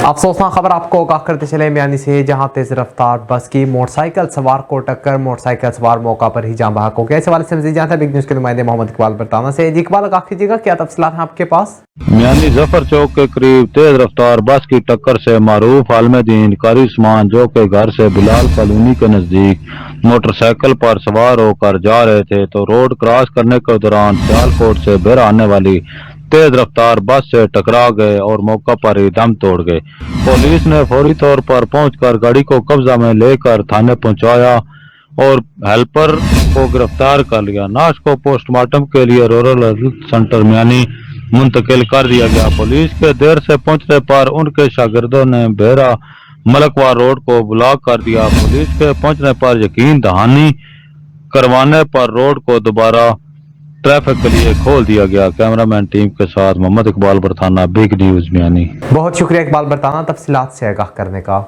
अफसोसनाक खबर आपको आगाह करते चले मियानी से, जहां तेज रफ्तार बस की मोटरसाइकिल सवार को टक्कर, मोटरसाइकिल सवार मौका पर ही जान बहक हो गया। इस हवाले से मज़ीद जानते हैं बिग न्यूज़ के नुमाइंदे मोहम्मद इकबाल बरताना से। जी इकबाल, आगाह कीजिएगा, क्या तफसीलात हैं आपके पास? मियानी जफर चौक के करीब तेज रफ्तार बस की टक्कर से मारूफ आलमदीन कारी उस्मान, जो के घर से बिलाल कॉलोनी के नजदीक मोटरसाइकिल पर सवार होकर जा रहे थे, तो रोड क्रॉस करने के दौरान सियालकोट से बेरा आने वाली तेज रफ्तार बस से टकरा गए और मौका पर ही दम तोड़ गए। पुलिस ने फौरी तौर पर पहुंचकर गाड़ी को कब्जा में लेकर थाने पहुंचाया और हेल्पर को गिरफ्तार कर लिया। नाश को पोस्टमार्टम के लिए रूरल हेल्थ सेंटर मियानी मुंतकिल कर दिया गया। पुलिस के देर से पहुंचने पर उनके शागिर्दों ने बेरा मलकवार रोड को ब्लॉक कर दिया। पुलिस के पहुंचने पर यकीन दहानी करवाने पर रोड को दोबारा ट्रैफिक के लिए खोल दिया गया। कैमरामैन टीम के साथ मोहम्मद इकबाल बरताना, बिग न्यूज़ मियानी। बहुत शुक्रिया इकबाल बरताना तफसीलात से आगाह करने का।